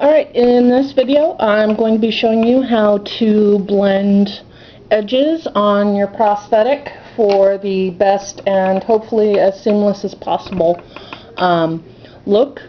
Alright, in this video I'm going to be showing you how to blend edges on your prosthetic for the best and hopefully as seamless as possible look.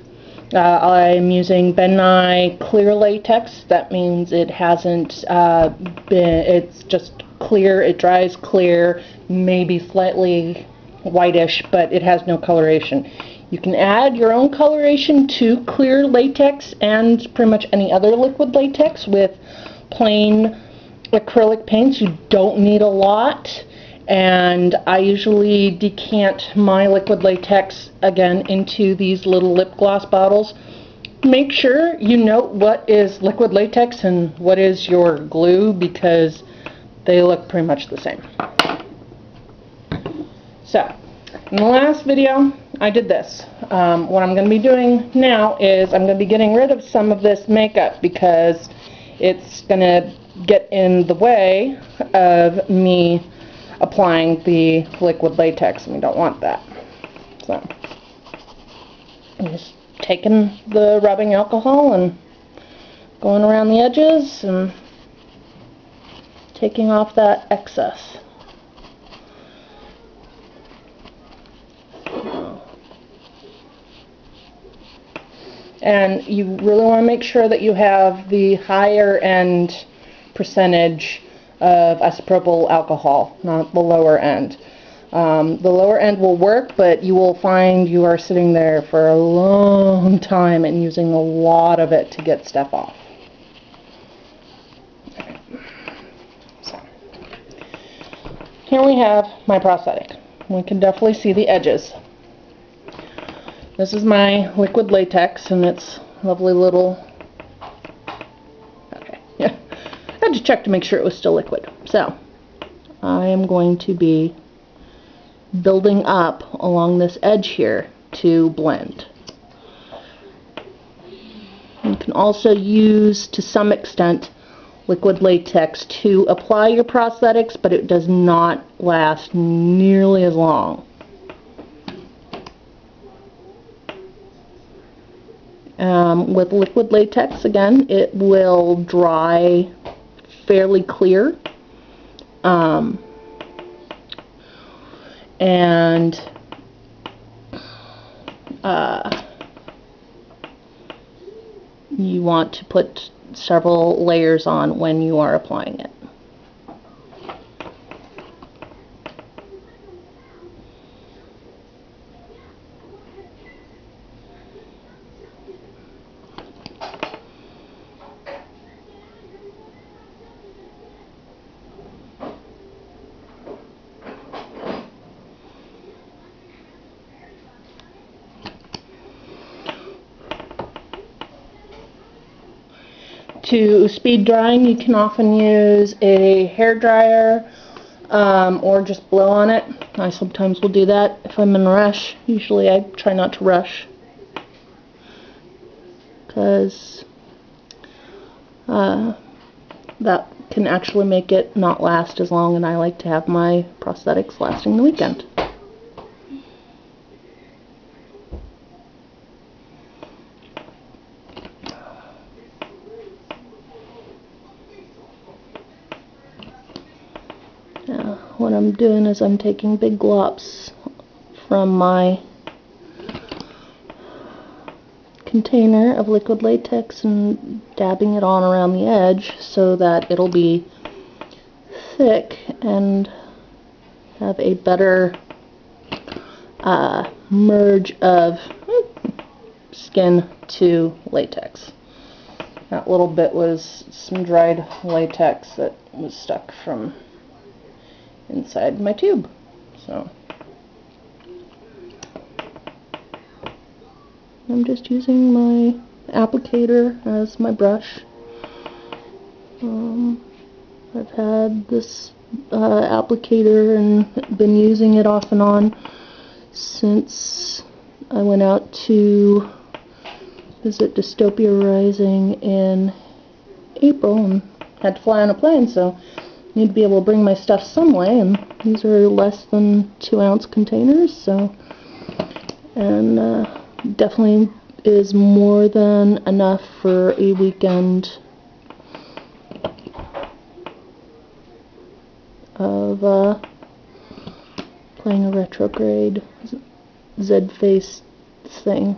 I'm using Ben-Nye clear latex. That means it hasn't it's just clear, it dries clear, maybe slightly whitish, but it has no coloration. You can add your own coloration to clear latex and pretty much any other liquid latex with plain acrylic paints. You don't need a lot, and I usually decant my liquid latex again into these little lip gloss bottles. Make sure you note what is liquid latex and what is your glue, because they look pretty much the same. So, in the last video, I did this. What I'm going to be doing now is I'm going to be getting rid of some of this makeup because it's going to get in the way of me applying the liquid latex, and we don't want that. So, I'm just taking the rubbing alcohol and going around the edges and taking off that excess. And you really want to make sure that you have the higher end percentage of isopropyl alcohol, not the lower end. The lower end will work, but you will find you are sitting there for a long time and using a lot of it to get stuff off. So, here we have my prosthetic. We can definitely see the edges. This is my liquid latex, and it's lovely little... Okay, yeah. I had to check to make sure it was still liquid. So, I am going to be building up along this edge here to blend. You can also use, to some extent, liquid latex to apply your prosthetics, but it does not last nearly as long. With liquid latex, again, it will dry fairly clear, and you want to put several layers on when you are applying it. To speed drying, you can often use a hair dryer or just blow on it. I sometimes will do that if I'm in a rush. Usually I try not to rush because that can actually make it not last as long, and I like to have my prosthetics lasting the weekend. What I'm doing is I'm taking big glops from my container of liquid latex and dabbing it on around the edge so that it'll be thick and have a better merge of skin to latex. That little bit was some dried latex that was stuck from inside my tube. So I'm just using my applicator as my brush. I've had this applicator and been using it off and on since I went out to visit Dystopia Rising in April and had to fly on a plane, so need to be able to bring my stuff some way, and these are less than 2-ounce containers, so, and definitely is more than enough for a weekend of playing a retrograde Z-face thing.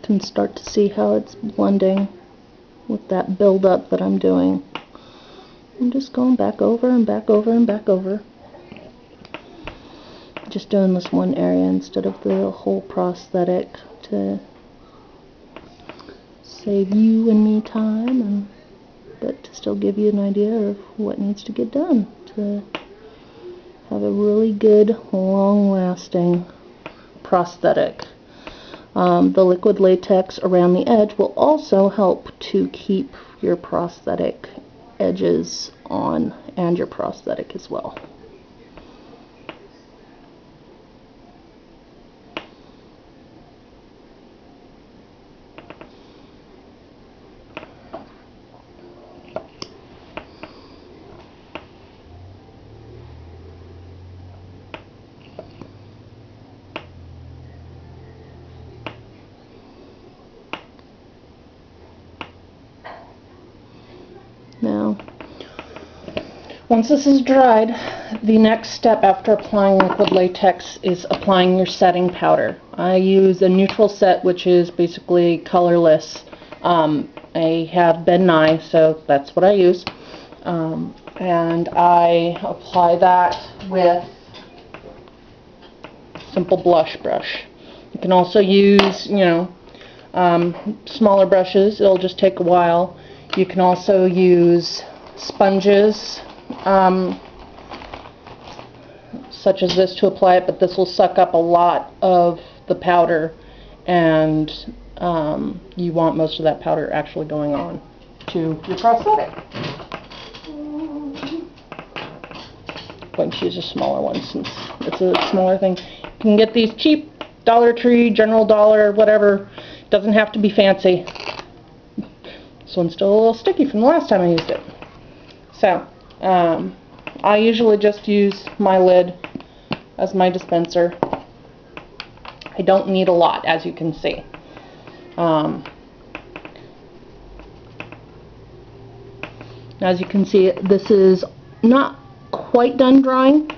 Can start to see how it's blending with that build-up that I'm doing. I'm just going back over and back over and back over. Just doing this one area instead of the whole prosthetic to save you and me time, but to still give you an idea of what needs to get done to have a really good, long-lasting prosthetic. The liquid latex around the edge will also help to keep your prosthetic edges on and your prosthetic as well. Now, once this is dried, the next step after applying liquid latex is applying your setting powder. I use a neutral set, which is basically colorless. I have Ben Nye, so that's what I use. And I apply that with simple blush brush. You can also use, smaller brushes. It'll just take a while. You can also use sponges, such as this, to apply it, but this will suck up a lot of the powder, and you want most of that powder actually going on to your prosthetic. I'm going to use a smaller one since it's a smaller thing. You can get these cheap Dollar Tree, General Dollar, whatever. It doesn't have to be fancy. This one's still a little sticky from the last time I used it. So, I usually just use my lid as my dispenser. I don't need a lot, as you can see. As you can see, this is not quite done drying.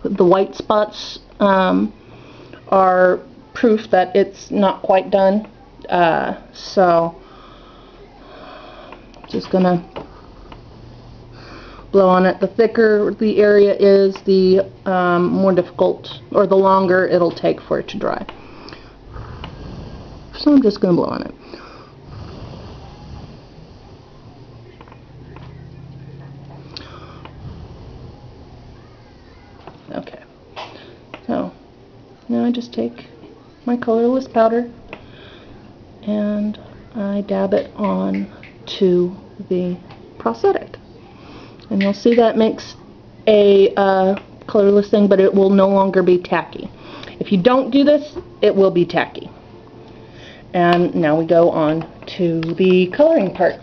The white spots are proof that it's not quite done. So, just gonna blow on it. The thicker the area is, the more difficult, or the longer it'll take for it to dry. So I'm just gonna blow on it. Okay. So now I just take my colorless powder and I dab it on to the prosthetic, and you'll see that makes a colorless thing, but it will no longer be tacky. If you don't do this, it will be tacky. And now we go on to the coloring part.